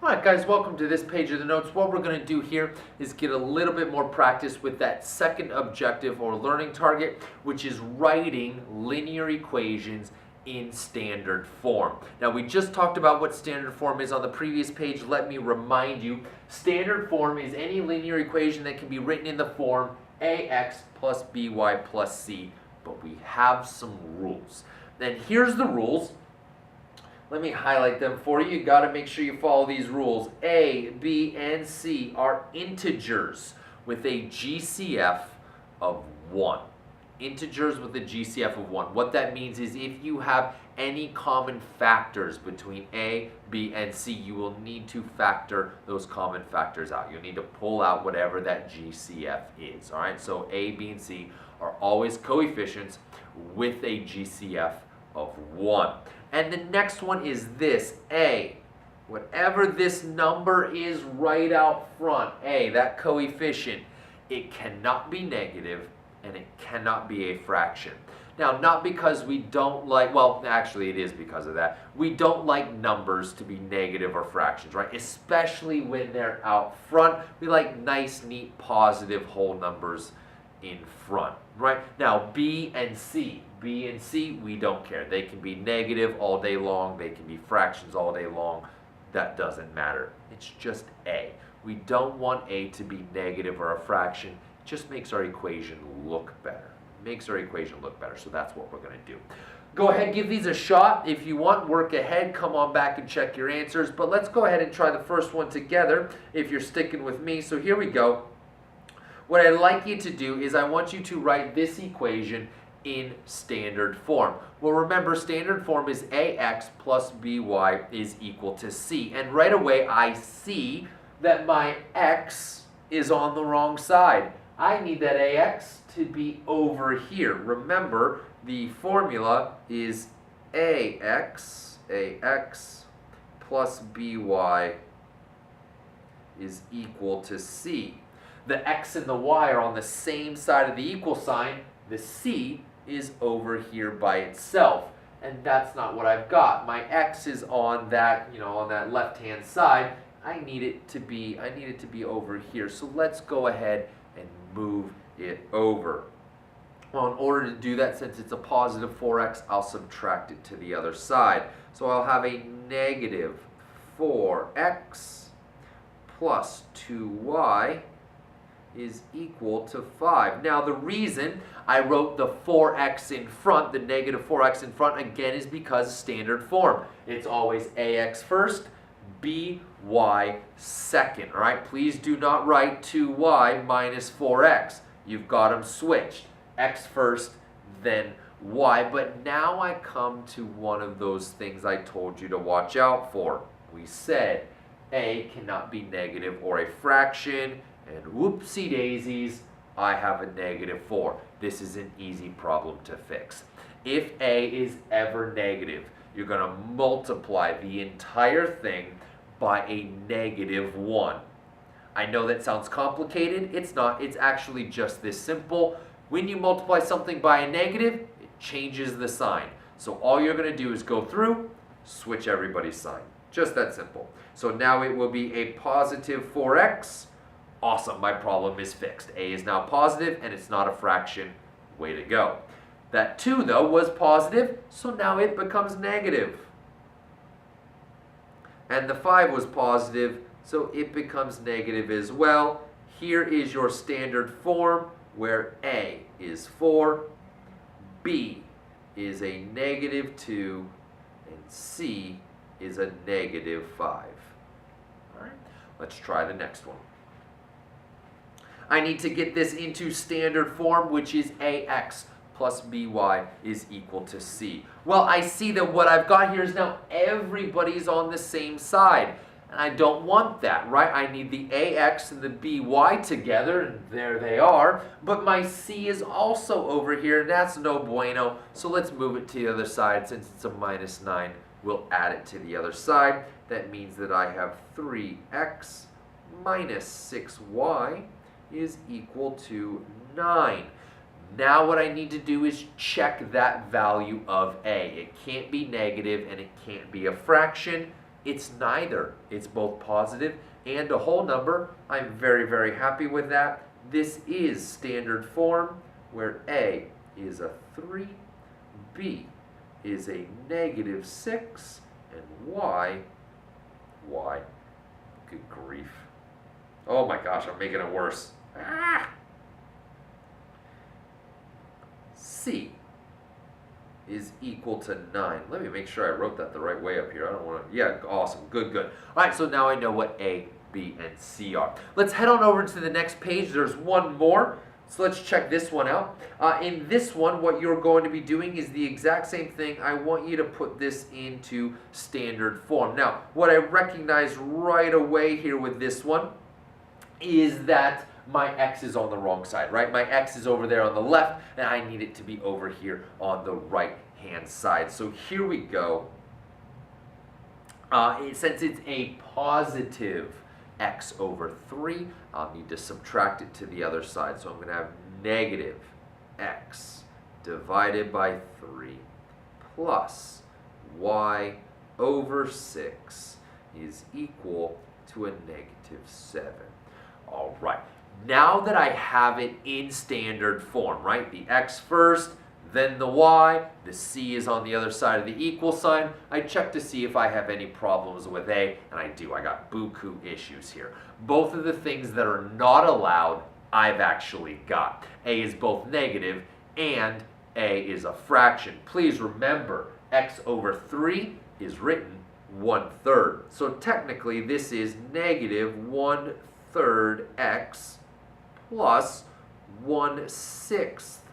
Alright guys, welcome to this page of the notes. What we're going to do here is get a little bit more practice with that second objective or learning target, which is writing linear equations in standard form. Now we just talked about what standard form is on the previous page. Let me remind you, standard form is any linear equation that can be written in the form ax plus by plus c, but we have some rules. Then here's the rules. Let me highlight them for you. You got to make sure you follow these rules. A, B, and C are integers with a GCF of 1. Integers with a GCF of 1. What that means is if you have any common factors between A, B, and C, you will need to factor those common factors out. You'll need to pull out whatever that GCF is. All right, so A, B, and C are always coefficients with a GCF of 1. And the next one is this, A. Whatever this number is right out front, A, that coefficient, it cannot be negative and it cannot be a fraction. Now, not because we don't like, well, actually it is because of that. We don't like numbers to be negative or fractions, right? Especially when they're out front. We like nice, neat, positive whole numbers in front, right? Now, B and C, we don't care. They can be negative all day long. They can be fractions all day long. That doesn't matter. It's just A. We don't want A to be negative or a fraction. It just makes our equation look better. So that's what we're going to do. Go ahead, give these a shot. If you want, work ahead. Come on back and check your answers. But let's go ahead and try the first one together if you're sticking with me. So here we go. What I'd like you to do is I want you to write this equation in standard form. Well, remember, standard form is ax plus by is equal to c. And right away, I see that my x is on the wrong side. I need that ax to be over here. Remember, the formula is ax plus by is equal to c. The x and the y are on the same side of the equal sign. The c is over here by itself, and that's not what I've got. My x is on that, on that left-hand side. I need it to be over here. So let's go ahead and move it over. Well, in order to do that, since it's a positive 4x, I'll subtract it to the other side. So I'll have a negative 4x plus 2y is equal to 5. Now, the reason I wrote the 4x in front, the negative 4x in front, again, is because standard form. It's always ax first, by second. All right, please do not write 2y minus 4x. You've got them switched. X first, then y. But now I come to one of those things I told you to watch out for. We said a cannot be negative or a fraction. And whoopsie daisies, I have a negative 4. This is an easy problem to fix. If a is ever negative, you're going to multiply the entire thing by a negative 1. I know that sounds complicated. It's not. It's actually just this simple. When you multiply something by a negative, it changes the sign. So all you're going to do is go through, switch everybody's sign. Just that simple. So now it will be a positive 4x. Awesome, my problem is fixed. A is now positive, and it's not a fraction. Way to go. That 2, though, was positive, so now it becomes negative. And the 5 was positive, so it becomes negative as well. Here is your standard form, where A is 4, B is a negative 2, and C is a negative 5. All right, let's try the next one. I need to get this into standard form, which is ax plus by is equal to c. Well, I see that what I've got here is now everybody's on the same side. And I don't want that, right? I need the ax and the by together, and there they are. But my c is also over here, and that's no bueno. So let's move it to the other side. Since it's a minus 9, we'll add it to the other side. That means that I have 3x minus 6y is equal to 9. Now what I need to do is check that value of a. It can't be negative and it can't be a fraction. It's neither. It's both positive and a whole number. I'm very, very happy with that. This is standard form, where A is a 3, B is a -6, and Y, good grief. Oh my gosh, I'm making it worse. C is equal to 9. Let me make sure I wrote that the right way up here. I don't want to, yeah, awesome, good. All right, so now I know what A, B, and C are. Let's head on over to the next page. There's one more. So let's check this one out. In this one, what you're going to be doing is the exact same thing. I want you to put this into standard form. Now, what I recognize right away here with this one is that my x is on the wrong side, right? My x is over there on the left, and I need it to be over here on the right-hand side. So here we go. Since it's a positive x over 3, I'll need to subtract it to the other side. So I'm going to have negative x divided by 3 plus y over 6 is equal to a -7. All right. Now that I have it in standard form, right? The x first, then the y, the c is on the other side of the equal sign. I check to see if I have any problems with a, and I do. I got buku issues here. Both of the things that are not allowed, I've actually got. A is both negative and a is a fraction. Please remember, x over 3 is written 1/3. So technically this is -1/3 x plus 1/6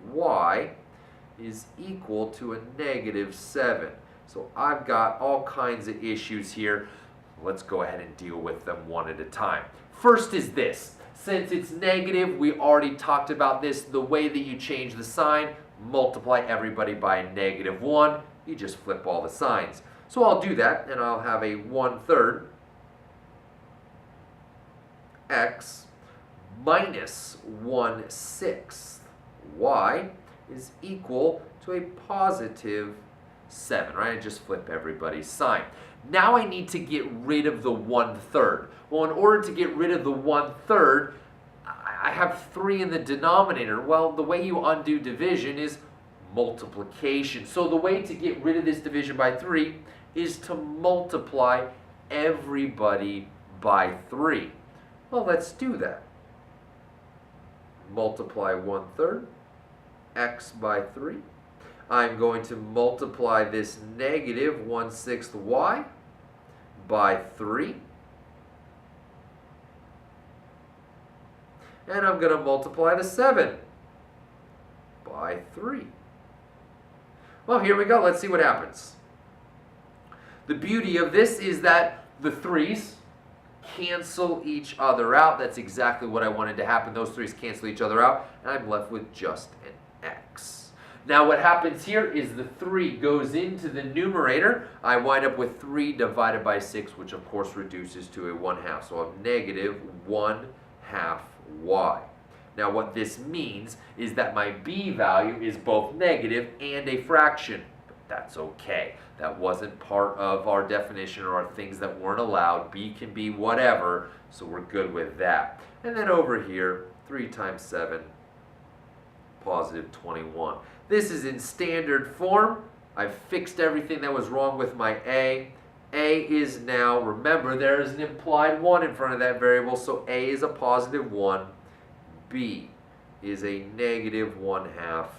y is equal to a -7. So I've got all kinds of issues here. Let's go ahead and deal with them one at a time. First is this. Since it's negative, we already talked about this. The way that you change the sign, multiply everybody by a -1. You just flip all the signs. So I'll do that, and I'll have a 1/3 x minus 1/6 y is equal to a +7, right? I just flip everybody's sign. Now I need to get rid of the 1/3. Well, in order to get rid of the 1/3, I have 3 in the denominator. Well, the way you undo division is multiplication. So the way to get rid of this division by 3 is to multiply everybody by 3. Well, let's do that. Multiply 1/3 x by 3. I'm going to multiply this -1/6 y by 3. And I'm going to multiply the 7 by 3. Well, here we go. Let's see what happens. The beauty of this is that the 3's cancel each other out. That's exactly what I wanted to happen. Those 3's cancel each other out, and I'm left with just an x. Now what happens here is the 3 goes into the numerator. I wind up with 3 divided by 6, which of course reduces to a 1/2. So I have -1/2 y. Now what this means is that my b value is both negative and a fraction. But that's okay. That wasn't part of our definition or our things that weren't allowed. B can be whatever, so we're good with that. And then over here, 3 times 7, +21. This is in standard form. I've fixed everything that was wrong with my a. A is now, remember, there is an implied 1 in front of that variable, so a is a +1. B is a -1/2,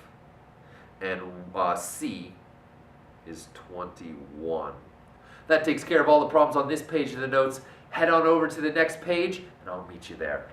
and C is 21. That takes care of all the problems on this page of the notes. Head on over to the next page, and I'll meet you there.